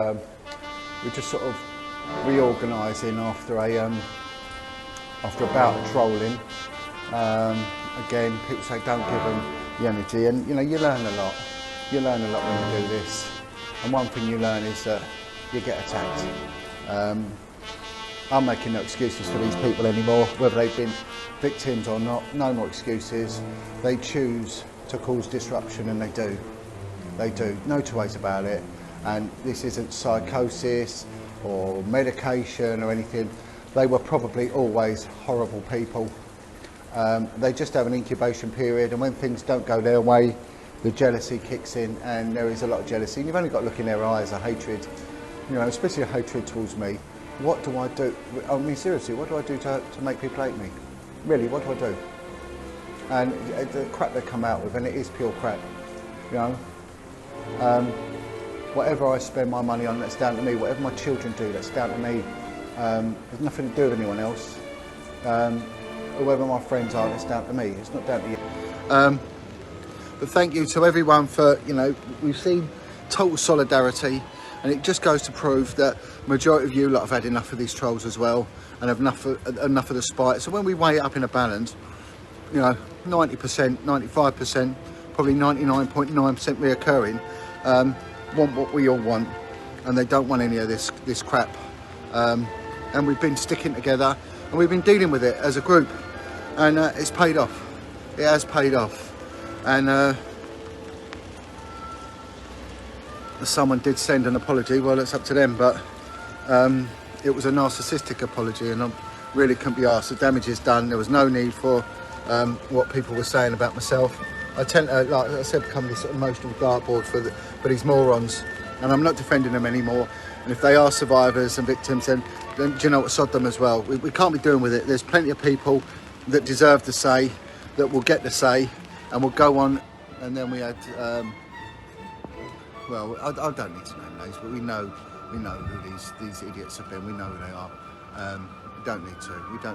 We're just sort of reorganising after a bout of trolling. Again, people say don't give them the energy, and you know, you learn a lot. You learn a lot when you do this, and one thing you learn is that you get attacked. I'm making no excuses for these people anymore, whether they've been victims or not. No more excuses. They choose to cause disruption, and they do. They do. No two ways about it. And this isn't psychosis or medication or anything. They were probably always horrible people. They just have an incubation period, and when things don't go their way, the jealousy kicks in, and there is a lot of jealousy. And you've only got to look in their eyes, a hatred, you know, especially a hatred towards me. What do I do? I mean, seriously, what do I do to make people hate me? Really, what do I do? And the crap they come out with, and it is pure crap, you know. Whatever I spend my money on, that's down to me. Whatever my children do, that's down to me. There's nothing to do with anyone else. Whoever my friends are, that's down to me. It's not down to you. But thank you to everyone for, you know, we've seen total solidarity, and it just goes to prove that majority of you lot have had enough of these trolls as well, and have enough of the spite. So when we weigh it up in a balance, you know, 90%, 95%, probably 99.9% reoccurring, want what we all want, and they don't want any of this crap. And we've been sticking together, and we've been dealing with it as a group, and it's paid off. It has paid off. And someone did send an apology. Well, it's up to them, but it was a narcissistic apology, and I really couldn't be asked. The damage is done. There was no need for what people were saying about myself. I tend to, like I said, become this emotional dartboard for these morons, and I'm not defending them anymore. And if they are survivors and victims, then do you know what, sod them as well. We can't be doing with it. There's plenty of people that deserve the say, that will get the say, and will go on. And then we had, well, I don't need to name names, but we know who these idiots have been. We know who they are. We don't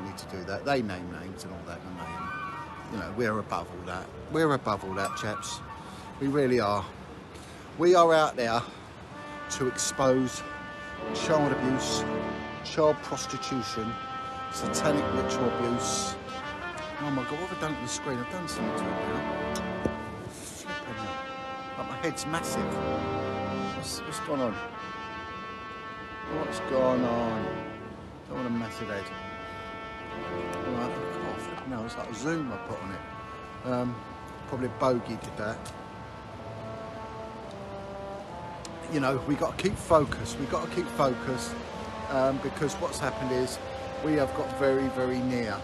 need to do that. They name names and all that, don't they? And, you know, we're above all that. We're above all that, chaps. We really are. We are out there to expose child abuse, child prostitution, satanic ritual abuse. Oh my God, what have I done to the screen? I've done something to it now. Flipping out. Like, my head's massive. What's going on? What's going on? Don't want a massive head. Right, oh, flipping out. It's like a zoom I put on it. Probably Bogey did that. You know, we got to keep focused. We've got to keep focused because what's happened is we have got very, very near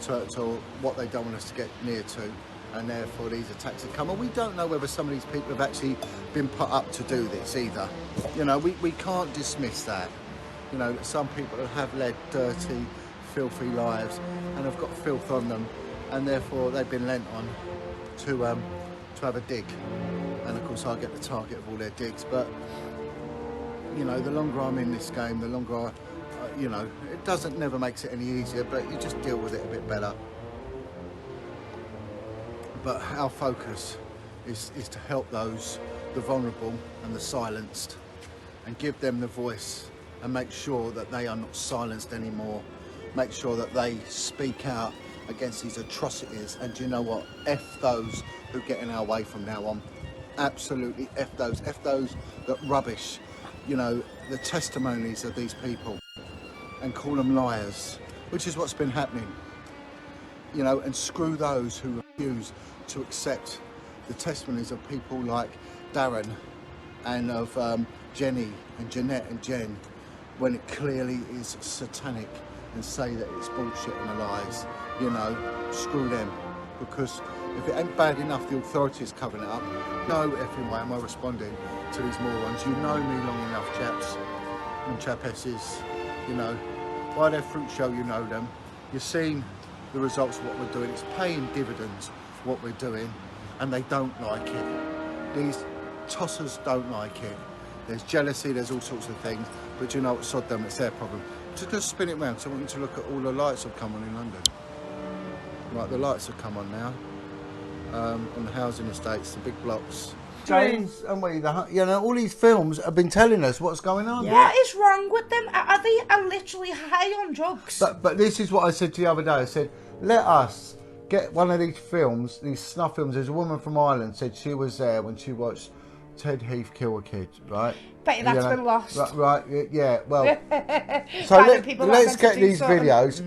to what they don't want us to get near to, and therefore these attacks have come. And we don't know whether some of these people have actually been put up to do this either. You know, we can't dismiss that. You know, that some people have led dirty, filthy lives and have got filth on them, and therefore they've been lent on to have a dig. And of course I get the target of all their digs. But you know, the longer I'm in this game, the longer you know, it never makes it any easier, but you just deal with it a bit better. But our focus is to help those, the vulnerable and the silenced, and give them the voice, and make sure that they are not silenced anymore. Make sure that they speak out against these atrocities. And do you know what? F those who get in our way from now on. Absolutely F those. F those that rubbish, you know, the testimonies of these people and call them liars, which is what's been happening. You know, and screw those who refuse to accept the testimonies of people like Darren and of Jenny and Jeanette and Jen, when it clearly is satanic, and say that it's bullshit and lies. You know, screw them. Because if it ain't bad enough the authorities covering it up, no effing way am I responding to these morons. You know me long enough, chaps and chapesses. You know, by their fruit show you know them. You've seen the results of what we're doing. It's paying dividends, what we're doing, and they don't like it. These tossers don't like it. There's jealousy, there's all sorts of things, but you know what, sod them, it's their problem. Just gonna spin it round, so I want you to look at all the lights that have come on in London. Right, the lights have come on now, on the housing estates, the big blocks. James and you know, all these films have been telling us what's going on. What is wrong with them? Are they literally high on drugs? But this is what I said to the other day. I said, let us get one of these films, these snuff films. There's a woman from Ireland said she was there when she watched Ted Heath kill a kid, right? Bet that's been lost. Right, yeah, well. So let's get these videos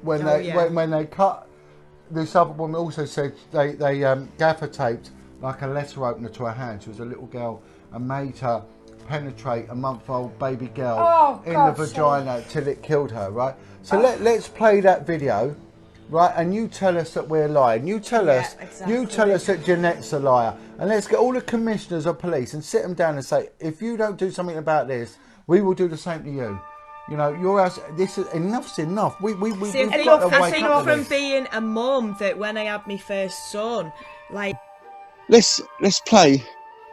when they cut. This other woman also said they gaffer taped like a letter opener to her hand. She was a little girl and made her penetrate a month-old baby girl in the vagina till it killed her, right? So let's play that video, right? And you tell us that we're lying. You tell us that Jeanette's a liar. And let's get all the commissioners of police and sit them down and say, if you don't do something about this, we will do the same to you. You know, this is enough's enough. We've got to wake up from being a mum that when I had my first son, like. Let's play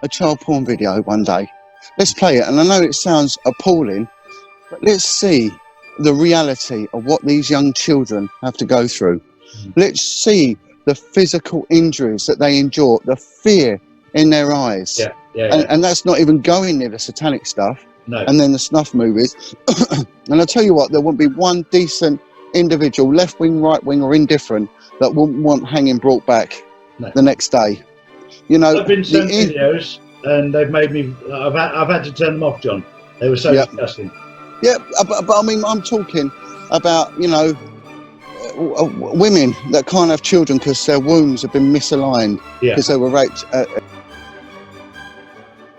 a child porn video one day. Let's play it, and I know it sounds appalling, but let's see the reality of what these young children have to go through. Let's see the physical injuries that they endure, the fear in their eyes. And that's not even going near the satanic stuff. No. And then the snuff movies. And I'll tell you what, there won't be one decent individual, left wing, right wing, or indifferent, that wouldn't want hanging brought back the next day. You know, I've been sent videos, and they've made me. I've had to turn them off, John. They were so disgusting. Yeah, but I mean, I'm talking about, you know, women that can't have children because their wombs have been misaligned because they were raped.